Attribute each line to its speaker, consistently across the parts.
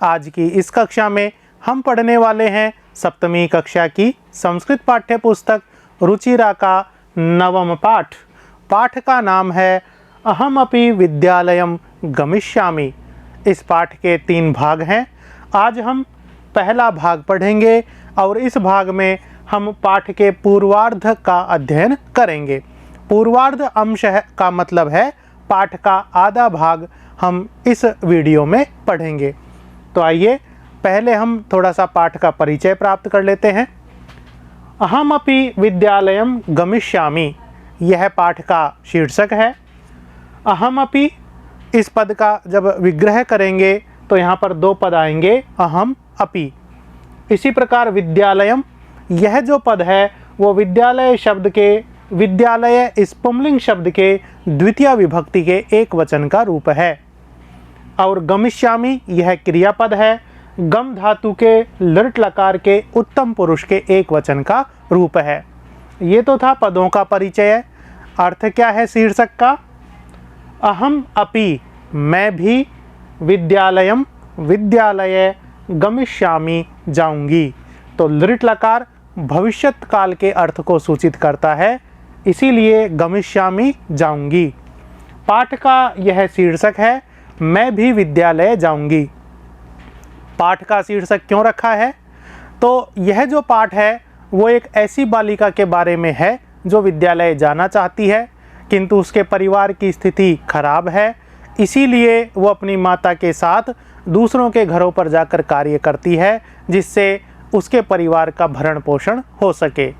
Speaker 1: आज की इस कक्षा में हम पढ़ने वाले हैं सप्तमी कक्षा की संस्कृत पाठ्य पुस्तक रुचिरा का नवम पाठ। पाठ का नाम है अहमपि विद्यालयम गमिष्यामि। इस पाठ के 3 भाग हैं। आज हम पहला भाग पढ़ेंगे और इस भाग में हम पाठ के पूर्वार्ध का अध्ययन करेंगे। पूर्वार्ध अंश का मतलब है पाठ का आधा भाग हम इस वीडियो में पढ़ेंगे। तो आइए पहले हम थोड़ा सा पाठ का परिचय प्राप्त कर लेते हैं। अहमपि विद्यालयम गमिष्यामि, यह पाठ का शीर्षक है। अहमपि, इस पद का जब विग्रह करेंगे तो यहाँ पर 2 पद आएंगे, अहम अपि। इसी प्रकार विद्यालयम, यह जो पद है वो विद्यालय शब्द के, विद्यालय इस पुंलिंग शब्द के द्वितीय विभक्ति के एक वचन का रूप है। और गमिष्यामि, यह क्रियापद है, गम धातु के लृट लकार के उत्तम पुरुष के एक वचन का रूप है। ये तो था पदों का परिचय। अर्थ क्या है शीर्षक का? अहम अपि, मैं भी, विद्यालयम, विद्यालय, गमिष्यामि, जाऊंगी। तो लृट लकार भविष्यत काल के अर्थ को सूचित करता है, इसीलिए गमिष्यामि, जाऊंगी। पाठ का यह शीर्षक है, मैं भी विद्यालय जाऊंगी। पाठ का शीर्षक क्यों रखा है? तो यह जो पाठ है वो एक ऐसी बालिका के बारे में है जो विद्यालय जाना चाहती है, किंतु उसके परिवार की स्थिति खराब है, इसीलिए वो अपनी माता के साथ दूसरों के घरों पर जाकर कार्य करती है, जिससे उसके परिवार का भरण पोषण हो सके।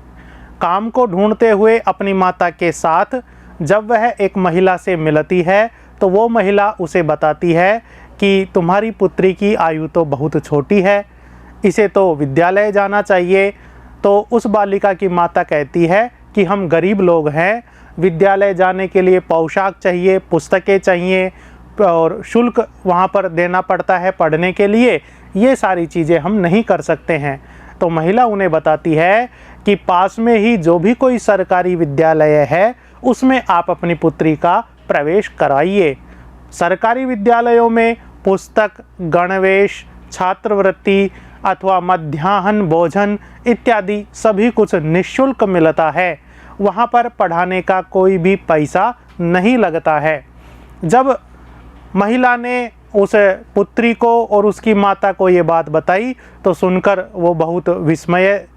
Speaker 1: काम को ढूंढते हुए अपनी माता के साथ जब वह एक महिला से मिलती है तो वो महिला उसे बताती है कि तुम्हारी पुत्री की आयु तो बहुत छोटी है, इसे तो विद्यालय जाना चाहिए। तो उस बालिका की माता कहती है कि हम गरीब लोग हैं, विद्यालय जाने के लिए पोशाक चाहिए, पुस्तकें चाहिए और शुल्क वहाँ पर देना पड़ता है पढ़ने के लिए, ये सारी चीज़ें हम नहीं कर सकते हैं। तो महिला उन्हें बताती है कि पास में ही जो भी कोई सरकारी विद्यालय है उसमें आप अपनी पुत्री का प्रवेश कराइए। सरकारी विद्यालयों में पुस्तक, गणवेश, छात्रवृत्ति अथवा मध्याह्न भोजन इत्यादि सभी कुछ निःशुल्क मिलता है। वहाँ पर पढ़ाने का कोई भी पैसा नहीं लगता है। जब महिला ने उस पुत्री को और उसकी माता को ये बात बताई तो सुनकर वो बहुत विस्मय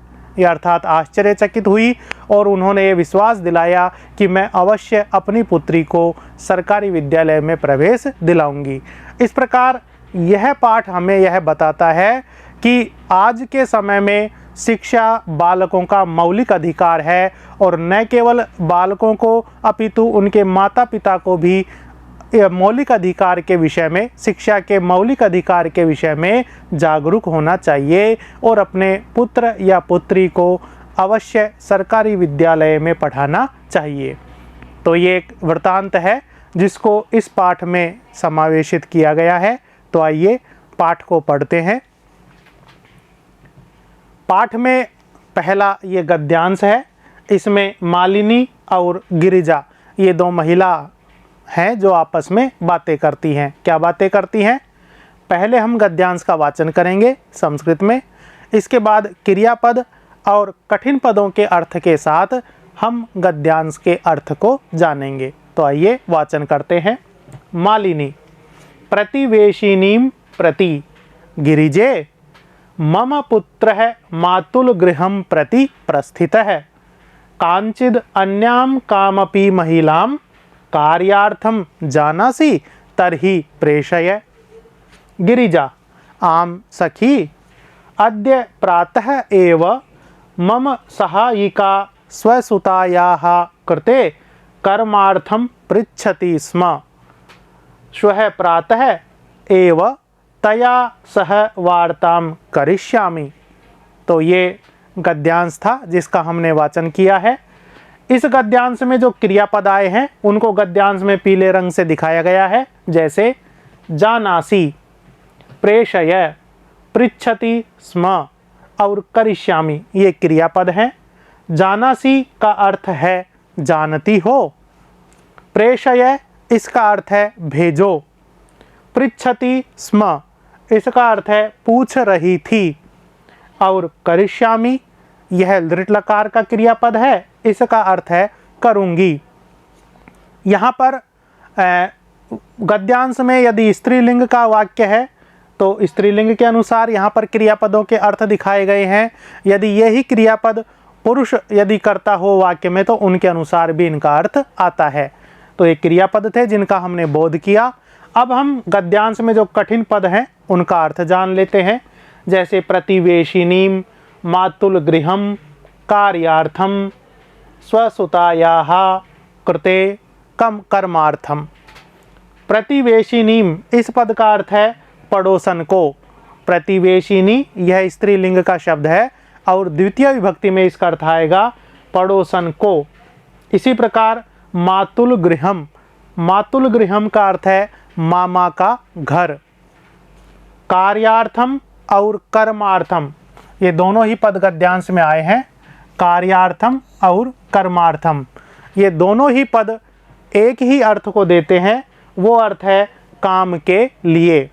Speaker 1: अर्थात आश्चर्यचकित हुई और उन्होंने ये विश्वास दिलाया कि मैं अवश्य अपनी पुत्री को सरकारी विद्यालय में प्रवेश दिलाऊंगी। इस प्रकार यह पाठ हमें यह बताता है कि आज के समय में शिक्षा बालकों का मौलिक अधिकार है और न केवल बालकों को अपितु उनके माता पिता को भी मौलिक अधिकार के विषय में, शिक्षा के मौलिक अधिकार के विषय में जागरूक होना चाहिए और अपने पुत्र या पुत्री को अवश्य सरकारी विद्यालय में पढ़ाना चाहिए। तो ये एक वृत्तांत है जिसको इस पाठ में समावेशित किया गया है। तो आइए पाठ को पढ़ते हैं। पाठ में पहला ये गद्यांश है। इसमें मालिनी और गिरिजा, ये 2 महिला हैं जो आपस में बातें करती हैं। क्या बातें करती हैं? पहले हम गद्यांश का वाचन करेंगे संस्कृत में, इसके बाद क्रियापद और कठिन पदों के अर्थ के साथ हम गद्यांश के अर्थ को जानेंगे। तो आइए वाचन करते हैं। मालिनी, प्रतिवेशिनीं प्रति गिरिजे मम पुत्रः मातुल गृहं प्रति प्रस्थितः, कांचिद् अन्यां कामपि महिलां कार्यार्थं जानासि तर्हि प्रेषय। गिरिजा, आम सखी, अद्य प्रातः एव मम सहायिका स्वसुतायाः कृते कर्मार्थं पृच्छति स्म। श्वः प्रातः एव तया सह वार्तां करिष्यामि। तो ये गद्यांश था जिसका हमने वाचन किया है। इस गद्यांश में जो क्रियापद आए हैं उनको गद्यांश में पीले रंग से दिखाया गया है, जैसे जानासि, प्रेषय, पृच्छति स्म और करिष्यामि, ये क्रियापद हैं। जानासि का अर्थ है जानती हो, प्रेषय इसका अर्थ है भेजो, पृच्छति स्म इसका अर्थ है पूछ रही थी। और करिष्यामि यह लृट लकार का क्रियापद है, इसका अर्थ है करूँगी। यहाँ पर गद्यांश में यदि स्त्रीलिंग का वाक्य है तो स्त्रीलिंग के अनुसार यहाँ पर क्रियापदों के अर्थ दिखाए गए हैं। यदि यही क्रियापद पुरुष यदि करता हो वाक्य में तो उनके अनुसार भी इनका अर्थ आता है। तो ये क्रियापद थे जिनका हमने बोध किया। अब हम गद्यांश में जो कठिन पद हैं उनका अर्थ जान लेते हैं। जैसे प्रतिवेशिनीम, मातुल गृहम, कार्यार्थम, स्वसुतायाः कृते कम कर्मार्थम। प्रतिवेशिनीम इस पद का अर्थ है पड़ोसन को। प्रतिवेशिनी यह स्त्रीलिंग का शब्द है और द्वितीय विभक्ति में इसका अर्थ आएगा पड़ोसन को। इसी प्रकार मातुल गृहम, मातुल गृहम का अर्थ है मामा का घर। कार्यार्थम और कर्मार्थम ये दोनों ही पद गद्यांश में आए हैं। कार्यार्थम और कर्मार्थम ये दोनों ही पद एक ही अर्थ को देते हैं, वो अर्थ है काम के लिए।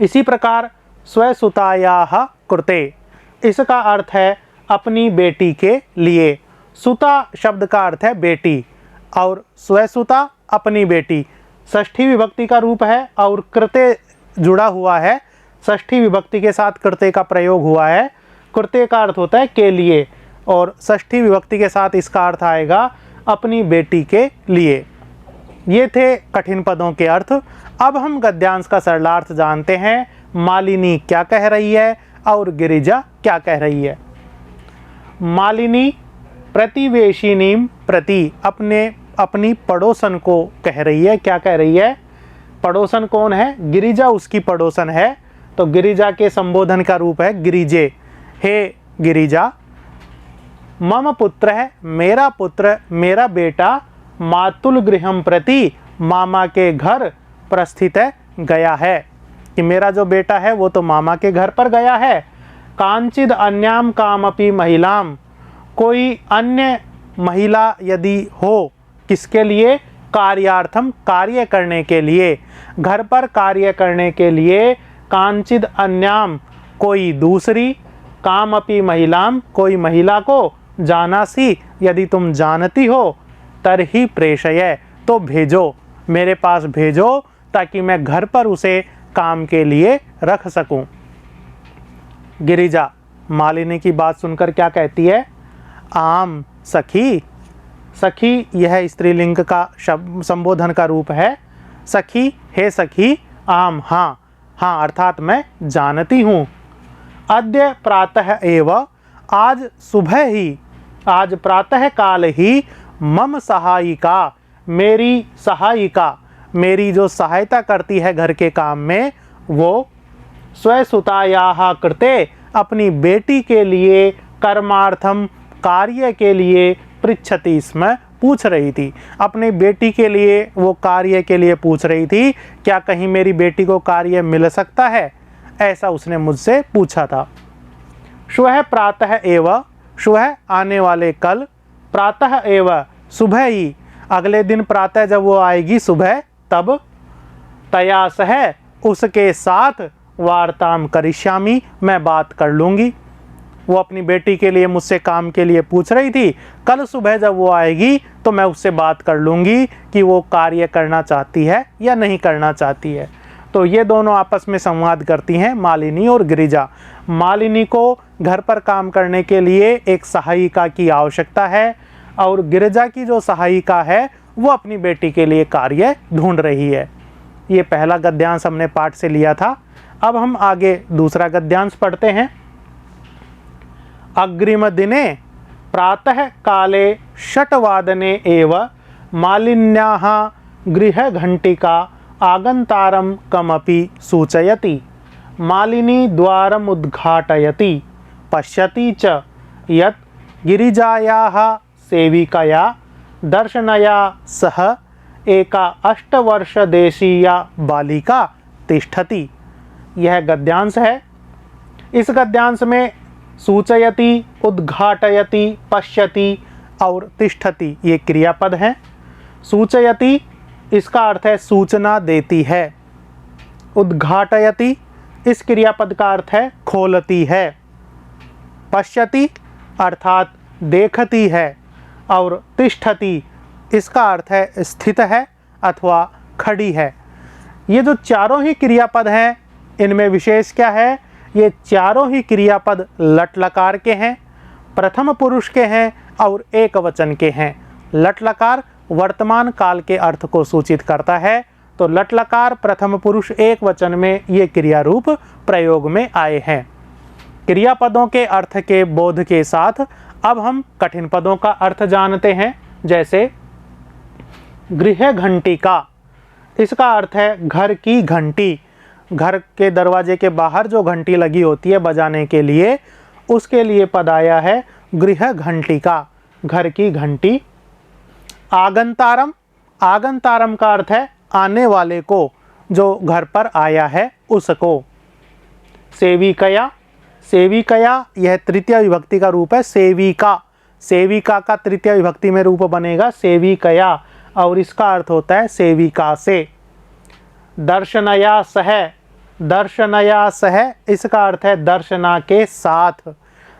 Speaker 1: इसी प्रकार स्वसुतायाः कृते इसका अर्थ है अपनी बेटी के लिए। सुता शब्द का अर्थ है बेटी और स्वसुता अपनी बेटी षष्ठी विभक्ति का रूप है और कृते जुड़ा हुआ है। षष्ठी विभक्ति के साथ कृते का प्रयोग हुआ है। कृते का अर्थ होता है के लिए और षष्ठी विभक्ति के साथ इसका अर्थ आएगा अपनी बेटी के लिए। ये थे कठिन पदों के अर्थ। अब हम गद्यांश का सरलार्थ जानते हैं। मालिनी क्या कह रही है और गिरिजा क्या कह रही है। मालिनी प्रतिवेशिनीम प्रति अपनी पड़ोसन को कह रही है। क्या कह रही है? पड़ोसन कौन है? गिरिजा उसकी पड़ोसन है। तो गिरिजा के संबोधन का रूप है गिरिजे। हे गिरिजा, मम पुत्र है मेरा पुत्र, मेरा बेटा मातुल गृहम प्रति मामा के घर प्रस्थित गया है कि मेरा जो बेटा है वो तो मामा के घर पर गया है। कांचिद अन्याम कामपि महिलाम, कोई अन्य महिला यदि हो, किसके लिए? कार्यार्थम कार्य करने के लिए, घर पर कार्य करने के लिए। कांचिद अन्याम कोई दूसरी, कामपि महिलाम कोई महिला को, जानासी यदि तुम जानती हो, तरही प्रेषय तो भेजो, मेरे पास भेजो ताकि मैं घर पर उसे काम के लिए रख सकूं। गिरिजा मालिनी की बात सुनकर क्या कहती है? आम सखी। सखी यह स्त्रीलिंग का शब्द संबोधन का रूप है। सखी, हे सखी, आम हाँ, हाँ अर्थात मैं जानती हूँ। अद्य प्रातः एव, आज सुबह ही, आज प्रातः काल ही, मम सहायिका मेरी सहायिका, मेरी जो सहायता करती है घर के काम में, वो स्वसुतायाः कृते अपनी बेटी के लिए कर्मार्थम कार्य के लिए पृच्छति स्म पूछ रही थी। अपनी बेटी के लिए वो कार्य के लिए पूछ रही थी, क्या कहीं मेरी बेटी को कार्य मिल सकता है, ऐसा उसने मुझसे पूछा था। श्वः प्रातः एव, श्वः आने वाले कल, प्रातः एव सुबह ही, अगले दिन प्रातः जब वो आएगी सुबह, तब तया सह उसके साथ वार्ताम करिष्यामि मैं बात कर लूँगी। वो अपनी बेटी के लिए मुझसे काम के लिए पूछ रही थी, कल सुबह जब वो आएगी तो मैं उससे बात कर लूँगी कि वो कार्य करना चाहती है या नहीं करना चाहती है। तो ये दोनों आपस में संवाद करती हैं, मालिनी और गिरिजा। मालिनी को घर पर काम करने के लिए एक सहायिका की आवश्यकता है और गिरिजा की जो सहायिका है वो अपनी बेटी के लिए कार्य ढूंढ रही है। ये पहला गद्यांश हमने पाठ से लिया था। अब हम आगे दूसरा गद्यांश पढ़ते हैं। अग्रिम दिने प्रातः काले षट्वादने एव मालिन्याः गृह घंटिका आगंतारं कमपि सूचयति। मालिनी द्वारम् उद्घाटयति, पश्यति च यत् गिरिजायाः सेविकया दर्शनया सह एका 8 वर्ष देशीया बालिका तिष्ठति। यह गद्यांश है। इस गद्यांश में सूचयति, उद्घाटयति, पश्यति और तिष्ठति ये क्रियापद हैं। सूचयति इसका अर्थ है सूचना देती है। उद्घाटयति इस क्रियापद का अर्थ है खोलती है। पश्यति अर्थात देखती है, और तिष्ठति इसका अर्थ है स्थित है अथवा खड़ी है। ये जो चारों ही क्रियापद हैं, इनमें विशेष क्या है, ये चारों ही क्रियापद लट लकार के हैं, प्रथम पुरुष के हैं और एक वचन के हैं। लट लकार वर्तमान काल के अर्थ को सूचित करता है, तो लट लकार प्रथम पुरुष एक वचन में ये क्रिया रूप प्रयोग में आए हैं। क्रियापदों के अर्थ के बोध के साथ अब हम कठिन पदों का अर्थ जानते हैं। जैसे गृह घंटिका, इसका अर्थ है घर की घंटी। घर के दरवाजे के बाहर जो घंटी लगी होती है बजाने के लिए, उसके लिए पद आया है गृह घंटिका, घर की घंटी। आगंतारम, आगंतारम का अर्थ है आने वाले को, जो घर पर आया है उसको। सेविकया, सेविकया यह तृतीय विभक्ति का रूप है सेविका। सेविका का तृतीय विभक्ति में रूप बनेगा सेविकया, और इसका अर्थ होता है सेविका से। दर्शनया सह, दर्शनया सह इसका अर्थ है दर्शना के साथ।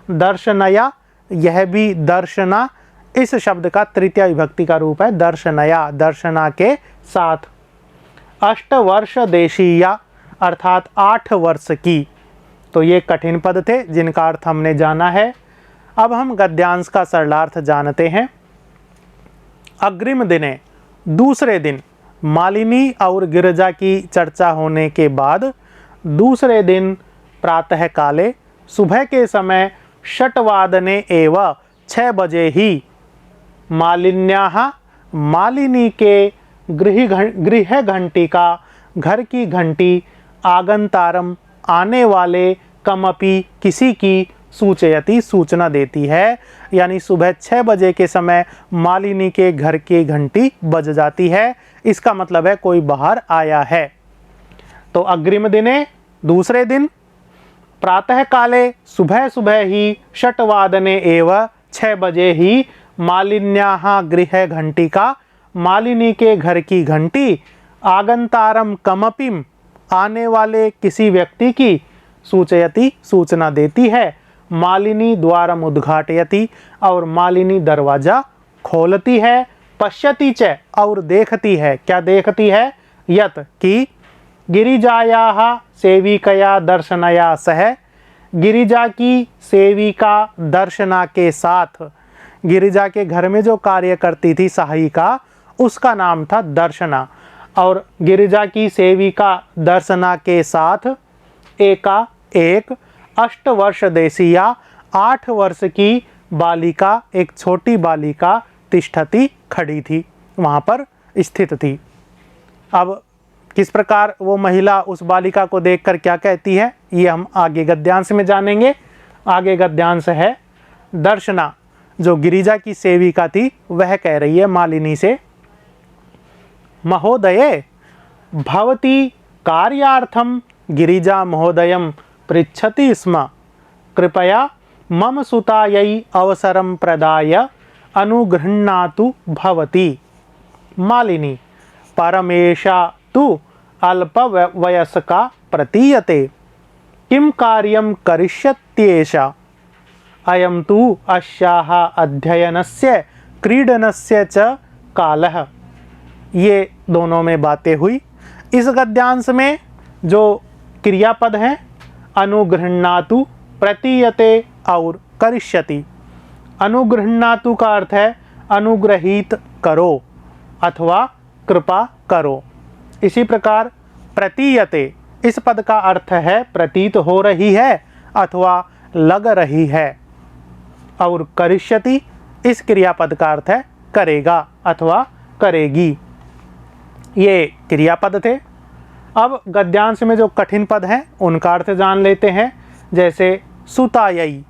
Speaker 1: दर्शनया यह भी दर्शना इस शब्द का तृतीय विभक्ति का रूप है दर्शनया, दर्शना के साथ। अष्टवर्ष देशीया अर्थात 8 वर्ष की। तो ये कठिन पद थे जिनका अर्थ हमने जाना है। अब हम गद्यांश का सरलार्थ जानते हैं। अग्रिम दिने, दूसरे दिन, मालिनी और गिरिजा की चर्चा होने के बाद दूसरे दिन प्रातः काले सुबह के समय षट्वादने एवं 6 बजे ही मालिन्याः, मालिनी के गृह घंटिका, घर की घंटी, आगंतारम आने वाले, कमपि किसी की, सूचयति सूचना देती है। यानी सुबह 6 बजे के समय मालिनी के घर की घंटी बज जाती है, इसका मतलब है कोई बाहर आया है। तो अग्रिम दिने दूसरे दिन, प्रातः काले सुबह सुबह ही, षट्वादने एवं 6 बजे ही, मालिन्याः गृह घंटिका, मालिनी के घर की घंटी, आगंतारम कमपिम आने वाले किसी व्यक्ति की, सूचयति सूचना देती है, मालिनी द्वारम उद्घाटयति और मालिनी दरवाजा खोलती है, पश्यति च और देखती है, क्या देखती है, यत कि गिरिजायाः सेविकया दर्शनया सह, गिरिजा की सेविका दर्शना के साथ। गिरिजा के घर में जो कार्य करती थी सहायिका, उसका नाम था दर्शना, और गिरिजा की सेविका दर्शना के साथ एका एक 8 वर्ष देशीया 8 वर्ष की बालिका, एक छोटी बालिका तिष्ठति खड़ी थी, वहाँ पर स्थित थी। अब किस प्रकार वो महिला उस बालिका को देखकर क्या कहती है, ये हम आगे गद्यांश में जानेंगे। आगे गद्यांश है, दर्शना जो गिरिजा की सेविका थी वह कह रही है मालिनी से, महोदये भवती कार्यार्थम गिरिजा महोदयम पृच्छति स्म, कृपया मम सुतायै अवसरं प्रदाय अनुगृह्णातु भवती। मालिनी, परमेशा तु अल्पवयस्का प्रतीयते, किं कार्यं करिष्यत्येषा, अयं तु अस्याः अध्ययनस्य क्रीडनस्य च कालः। ये दोनों में बातें हुई। इस गद्यांश में जो क्रियापद हैं अनुगृह्णातु, प्रतीयते और करिष्यति। अनुगृह्णातु का अर्थ है अनुग्रहित करो अथवा कृपा करो। इसी प्रकार प्रतीयते इस पद का अर्थ है प्रतीत हो रही है अथवा लग रही है, और करिष्यति इस क्रियापद का अर्थ है करेगा अथवा करेगी। ये क्रियापद थे। अब गद्यांश में जो कठिन पद हैं उनका अर्थ जान लेते हैं। जैसे सुतायै,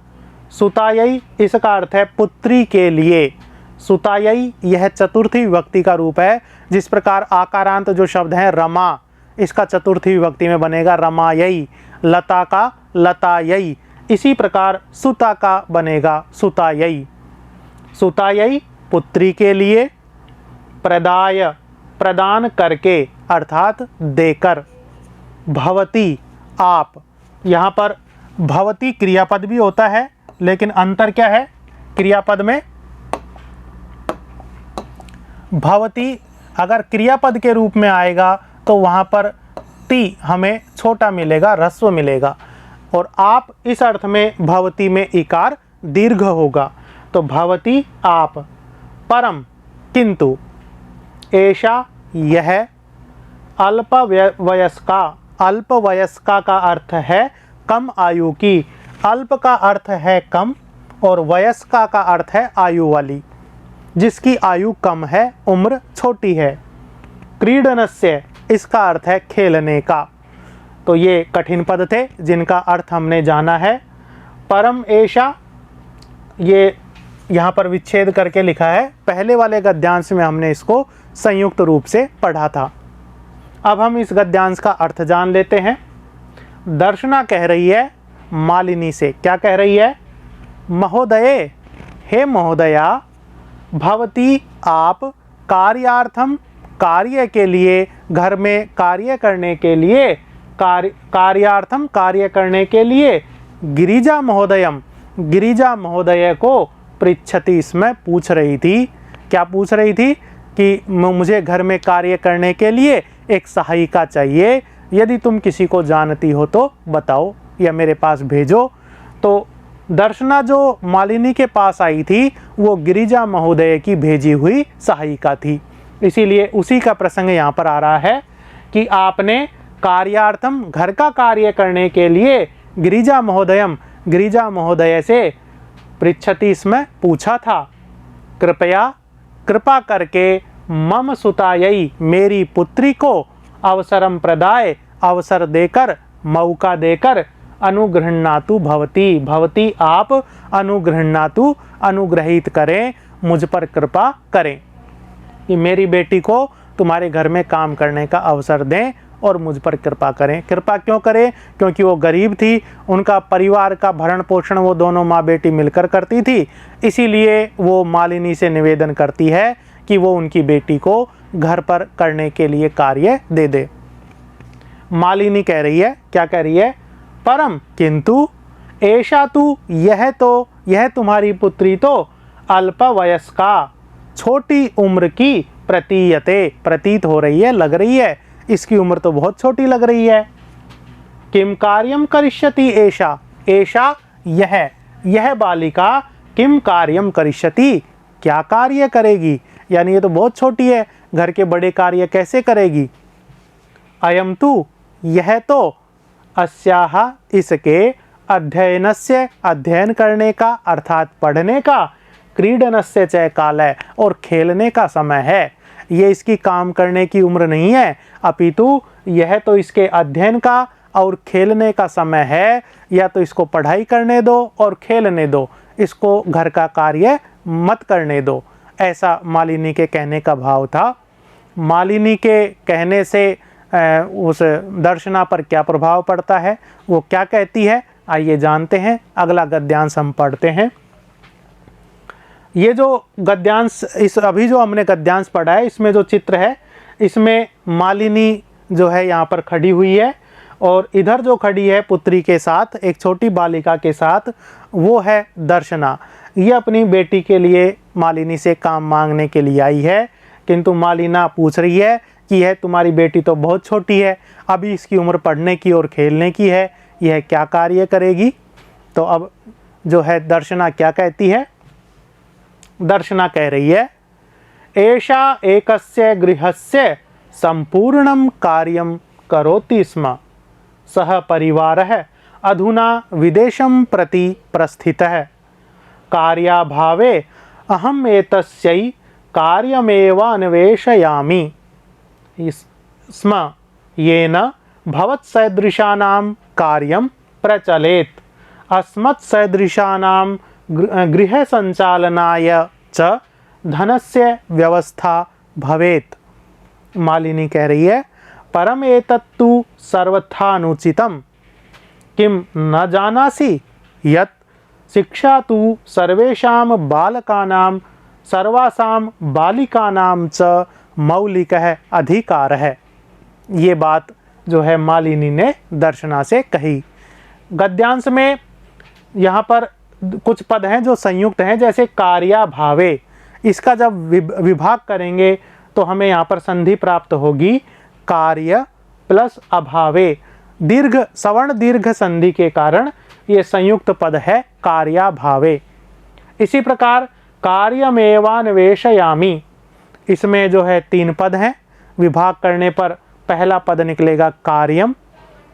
Speaker 1: सुतायै इसका अर्थ है पुत्री के लिए। सुतायै यह चतुर्थी विभक्ति का रूप है। जिस प्रकार आकारांत जो शब्द है रमा, इसका चतुर्थी विभक्ति में बनेगा रमायै, लता का लतायै, इसी प्रकार सुता का बनेगा सुतायै। सुतायै पुत्री के लिए, प्रदाय प्रदान करके अर्थात देकर, भवती आप, यहाँ पर भवती क्रियापद भी होता है, लेकिन अंतर क्या है? क्रियापद में भवती अगर क्रियापद के रूप में आएगा तो वहाँ पर ती हमें छोटा मिलेगा, ह्रस्व मिलेगा, और आप इस अर्थ में भवती में इकार दीर्घ होगा। तो भवती आप, परम किंतु, ऐशा यह, अल्पवयस्का, अल्पवयस्का का अर्थ है कम आयु की, अल्प का अर्थ है कम और वयस्का का अर्थ है आयु वाली, जिसकी आयु कम है, उम्र छोटी है। क्रीडनस्य इसका अर्थ है खेलने का। तो ये कठिन पद थे जिनका अर्थ हमने जाना है। परम ऐशा, ये यहाँ पर विच्छेद करके लिखा है, पहले वाले गद्यांश में हमने इसको संयुक्त रूप से पढ़ा था। अब हम इस गद्यांश का अर्थ जान लेते हैं। दर्शना कह रही है मालिनी से, क्या कह रही है? महोदये, हे महोदया, भवती आप कार्यार्थम, कार्य के लिए, घर में कार्य करने के लिए, कार्यार्थम कार्य करने के लिए, गिरिजा महोदयम, गिरिजा महोदय को पृच्छति, इसमें पूछ रही थी। क्या पूछ रही थी? कि मुझे घर में कार्य करने के लिए एक सहायिका चाहिए, यदि तुम किसी को जानती हो तो बताओ या मेरे पास भेजो। तो दर्शना जो मालिनी के पास आई थी वो गिरिजा महोदय की भेजी हुई सहायिका थी, इसीलिए उसी का प्रसंग यहाँ पर आ रहा है कि आपने कार्यार्थम, घर का कार्य करने के लिए, गिरिजा महोदयम, गिरिजा महोदय से पृच्छति, इसमें पूछा था। कृपया, कृपा करके, मम सुतायै, मेरी पुत्री को, अवसरम प्रदाय, अवसर देकर, मौका देकर, अनुगृह्णातु भवती, भवती आप अनुगृह्णातु, अनुग्रहित करें, मुझ पर कृपा करें कि मेरी बेटी को तुम्हारे घर में काम करने का अवसर दें और मुझ पर कृपा करें। कृपा क्यों करें? क्योंकि वो गरीब थी, उनका परिवार का भरण पोषण वो दोनों माँ बेटी मिलकर करती थी, इसीलिए वो मालिनी से निवेदन करती है कि वो उनकी बेटी को घर पर करने के लिए कार्य दे दे। मालिनी कह रही है, क्या कह रही है? परम किंतु, ऐशा तू, यह तो, यह तुम्हारी पुत्री तो, अल्पवयस्का, छोटी उम्र की, प्रतीयते, प्रतीत हो रही है, लग रही है, इसकी उम्र तो बहुत छोटी लग रही है। किम कार्यम करिष्यति ऐशा, ऐशा यह बालिका, किम कार्यम करिष्यति, क्या कार्य करेगी? यानी ये तो बहुत छोटी है, घर के बड़े कार्य कैसे करेगी? अयम तु, यह तो, अस्याह, इसके, अध्ययनस्य, अध्ययन करने का अर्थात पढ़ने का, क्रीडनस्य च कालः, और खेलने का समय है। ये इसकी काम करने की उम्र नहीं है, अपितु यह तो इसके अध्ययन का और खेलने का समय है। या तो इसको पढ़ाई करने दो और खेलने दो, इसको घर का कार्य मत करने दो, ऐसा मालिनी के कहने का भाव था। मालिनी के कहने से उस दर्शना पर क्या प्रभाव पड़ता है, वो क्या कहती है, आइए जानते हैं। अगला गद्यांश हम पढ़ते हैं। ये जो गद्यांश, इस अभी जो हमने गद्यांश पढ़ा है, इसमें जो चित्र है, इसमें मालिनी जो है यहाँ पर खड़ी हुई है और इधर जो खड़ी है पुत्री के साथ, एक छोटी बालिका के साथ, वो है दर्शना। ये अपनी बेटी के लिए मालिनी से काम मांगने के लिए आई है, किंतु मालिना पूछ रही है कि यह तुम्हारी बेटी तो बहुत छोटी है, अभी इसकी उम्र पढ़ने की और खेलने की है, यह क्या कार्य करेगी? तो अब जो है दर्शना क्या कहती है? दर्शना कह रही है, एषा एकस्य गृहस्य संपूर्णं कार्यं करोति स्म, सह परिवारः अधुना विदेशं प्रति प्रस्थितः, कार्याभावे अहम् एतस्यै कार्यमेव अन्वेषयामि स्म, येन भवत्सदृशानां कार्यं प्रचलेत्, अस्मत्सदृशानां गृह संचालनाय च धनस्य व्यवस्था भवेत्। मालिनी कह रही है, परम एतत्तु सर्वथा अनुचितम, किम न जानासि यत् शिक्षा तु सर्वेषां बालकानां सर्वासां बालिकानां च मौलिकः अधिकारः। ये बात जो है मालिनी ने दर्शना से कही। गद्यांश में यहाँ पर कुछ पद हैं जो संयुक्त हैं, जैसे कार्या भावे। इसका जब विभाग करेंगे तो हमें यहाँ पर संधि प्राप्त होगी कार्य प्लस अभावे। दीर्घ सवर्ण दीर्घ संधि के कारण ये संयुक्त पद है कार्या भावे। इसी प्रकार कार्यमेवान्वेषयामि, इसमें जो है 3 पद हैं। विभाग करने पर पहला पद निकलेगा कार्यम,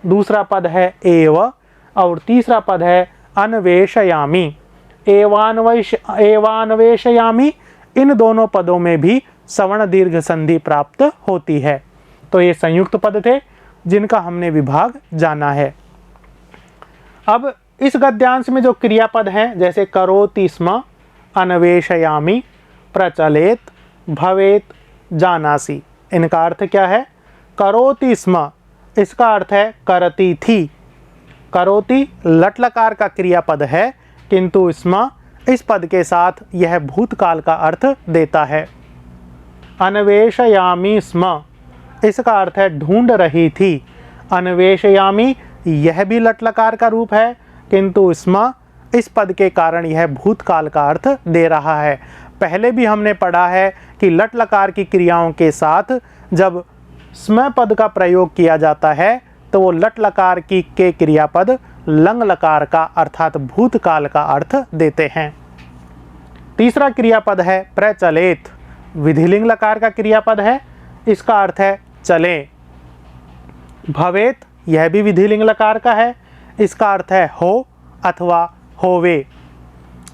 Speaker 1: दूसरा पद है एव और तीसरा पद है अन्वेषयामि। एवान्वेषयामि, इन दोनों पदों में भी सवर्ण दीर्घ संधि प्राप्त होती है। तो ये संयुक्त पद थे जिनका हमने विभाग जाना है। अब इस गद्यांश में जो क्रियापद हैं, जैसे करोति स्म, अन्वेषयामि, प्रचलेत, भवेत, जानासि, इनका अर्थ क्या है? करोति स्म, इसका अर्थ है करती थी। करोति लट लकार का क्रियापद है, किंतु स्म इस पद के साथ यह भूतकाल का अर्थ देता है। अन्वेषयामि स्म, इसका अर्थ है ढूंढ रही थी। अन्वेषयामि यह भी लट लकार का रूप है, किंतु स्म इस पद के कारण यह भूतकाल का अर्थ दे रहा है। पहले भी हमने पढ़ा है कि लट लकार की क्रियाओं के साथ जब स्म पद का प्रयोग किया जाता है तो वो लट लकार की के क्रियापद लंग लकार का अर्थात भूतकाल का अर्थ देते हैं। तीसरा क्रियापद है प्रचलेत, विधिलिंग लकार का क्रियापद है, इसका अर्थ है चले। भवेत, यह भी विधिलिंग लकार का है, इसका अर्थ है हो अथवा होवे।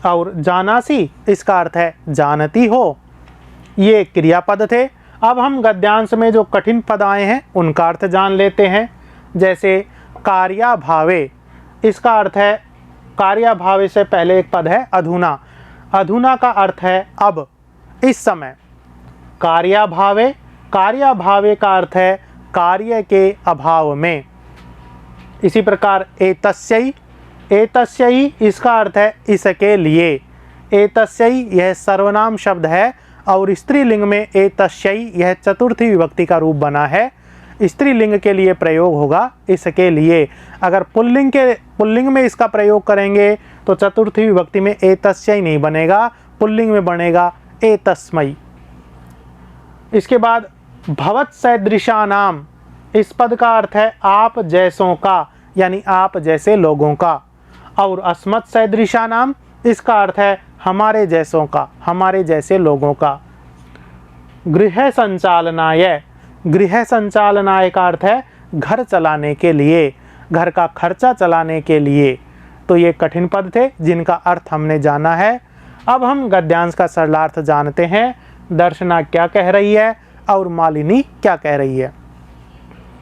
Speaker 1: और जानासी, इसका अर्थ है जानती हो। ये क्रियापद थे। अब हम गद्यांश में जो कठिन पद आए हैं उनका अर्थ जान लेते हैं। जैसे कार्याभावे, इसका अर्थ है, कार्याभावे से पहले एक पद है अधुना। अधुना का अर्थ है अब, इस समय। कार्याभावे, कार्याभावे का अर्थ है कार्य के अभाव में। इसी प्रकार एतस्यै, एतस्यै इसका अर्थ है इसके लिए। एतस्यै यह सर्वनाम शब्द है और स्त्रीलिंग में एतस्यै यह चतुर्थी विभक्ति का रूप बना है। स्त्रीलिंग के लिए प्रयोग होगा इसके लिए। अगर पुल्लिंग में इसका प्रयोग करेंगे तो चतुर्थी विभक्ति में एतस्यै नहीं बनेगा, पुल्लिंग में बनेगा एतस्मै। इसके बाद भवत् सदृशानाम, इस पद का अर्थ है आप जैसों का, यानी आप जैसे लोगों का। और अस्मत् सदृशानाम, इसका अर्थ है हमारे जैसों का, हमारे जैसे लोगों का। गृह संचालनाय, गृह संचालनाय का अर्थ है घर चलाने के लिए, घर का खर्चा चलाने के लिए। तो ये कठिन पद थे जिनका अर्थ हमने जाना है। अब हम गद्यांश का सरलार्थ जानते हैं। दर्शना क्या कह रही है और मालिनी क्या कह रही है।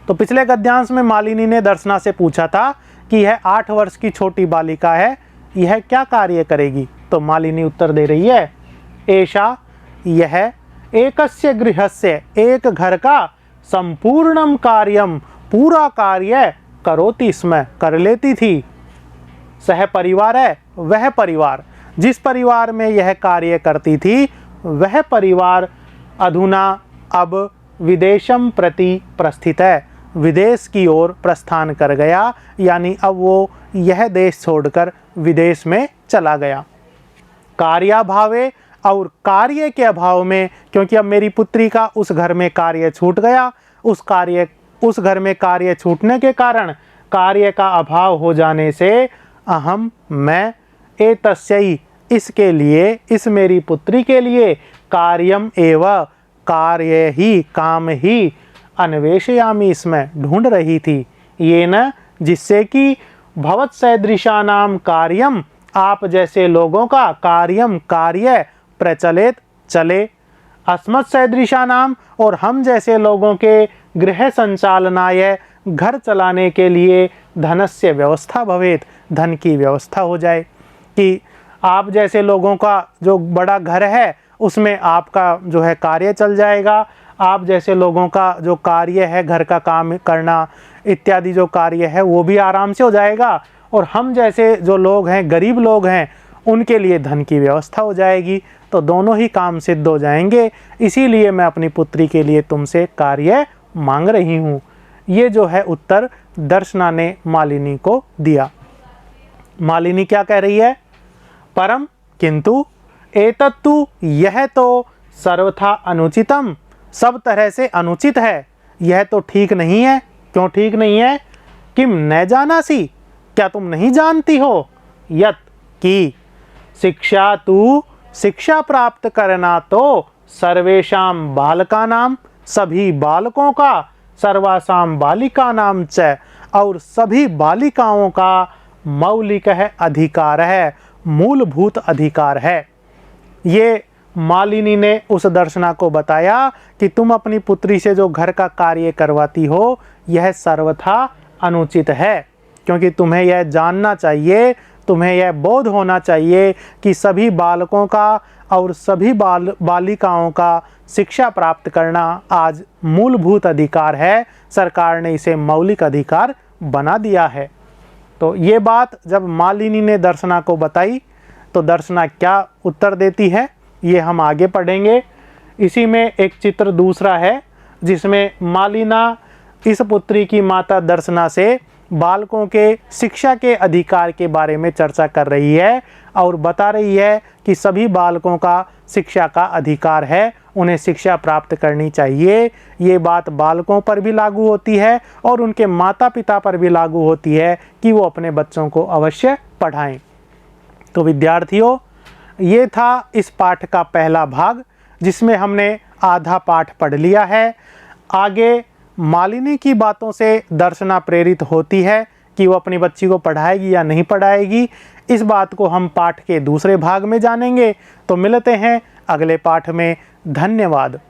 Speaker 1: तो पिछले गद्यांश में मालिनी ने दर्शना से पूछा था कि यह 8 वर्ष की छोटी बालिका है, यह क्या कार्य करेगी। तो मालिनी उत्तर दे रही है, एषा, यह, एकस्य गृहस्य, एक घर का, संपूर्णम कार्यम, पूरा कार्य, करोति स्म, कर लेती थी। सह परिवार है, वह परिवार, जिस परिवार में यह कार्य करती थी वह परिवार अधुना अब विदेशम प्रति प्रस्थित है, विदेश की ओर प्रस्थान कर गया, यानी अब वो यह देश छोड़कर विदेश में चला गया। कार्याभावे, और कार्य के अभाव में, क्योंकि अब मेरी पुत्री का उस घर में कार्य छूट गया, उस घर में कार्य छूटने के कारण कार्य का अभाव हो जाने से अहम, मैं, एतस्यै, इसके लिए, इस मेरी पुत्री के लिए, कार्यम एव, कार्य ही, काम ही, अन्वेषयामि, इसमें ढूंढ रही थी। ये न, जिससे कि भवत् सदृशानाम कार्यम, आप जैसे लोगों का, कार्यम कार्य, प्रचलित चले, अस्मत् सदृशानाम, और हम जैसे लोगों के, गृह संचालनाय, घर चलाने के लिए, धनस्य व्यवस्था भवेत, धन की व्यवस्था हो जाए। कि आप जैसे लोगों का जो बड़ा घर है उसमें आपका जो है कार्य चल जाएगा, आप जैसे लोगों का जो कार्य है, घर का काम करना इत्यादि जो कार्य है वो भी आराम से हो जाएगा, और हम जैसे जो लोग हैं, गरीब लोग हैं, उनके लिए धन की व्यवस्था हो जाएगी। तो दोनों ही काम सिद्ध हो जाएंगे। इसीलिए मैं अपनी पुत्री के लिए तुमसे कार्य मांग रही हूँ। ये जो है उत्तर दर्शना ने मालिनी को दिया। मालिनी क्या कह रही है? परम किंतु एतत्तु, यह तो सर्वथा अनुचितम, सब तरह से अनुचित है, यह तो ठीक नहीं है। क्यों ठीक नहीं है? किम न जानासी, क्या तुम नहीं जानती हो? यत कि शिक्षा तु, शिक्षा प्राप्त करना तो सर्वेषाम बालकानाम, सभी बालकों का, सर्वासाम बालिकानाम च, और सभी बालिकाओं का मौलिक अधिकार है, मूलभूत अधिकार है। ये मालिनी ने उस दर्शना को बताया कि तुम अपनी पुत्री से जो घर का कार्य करवाती हो यह सर्वथा अनुचित है, क्योंकि तुम्हें यह जानना चाहिए, तुम्हें यह बोध होना चाहिए कि सभी बालकों का और सभी बालिकाओं का शिक्षा प्राप्त करना आज मूलभूत अधिकार है। सरकार ने इसे मौलिक अधिकार बना दिया है। तो ये बात जब मालिनी ने दर्शना को बताई तो दर्शना क्या उत्तर देती है ये हम आगे पढ़ेंगे। इसी में एक चित्र दूसरा है जिसमें मालिना इस पुत्री की माता दर्शना से बालकों के शिक्षा के अधिकार के बारे में चर्चा कर रही है और बता रही है कि सभी बालकों का शिक्षा का अधिकार है, उन्हें शिक्षा प्राप्त करनी चाहिए। ये बात बालकों पर भी लागू होती है और उनके माता पिता पर भी लागू होती है कि वो अपने बच्चों को अवश्य पढ़ाएं। तो विद्यार्थियों, ये था इस पाठ का पहला भाग जिसमें हमने आधा पाठ पढ़ लिया है। आगे मालिनी की बातों से दर्शना प्रेरित होती है कि वो अपनी बच्ची को पढ़ाएगी या नहीं पढ़ाएगी। इस बात को हम पाठ के दूसरे भाग में जानेंगे। तो मिलते हैं अगले पाठ में। धन्यवाद।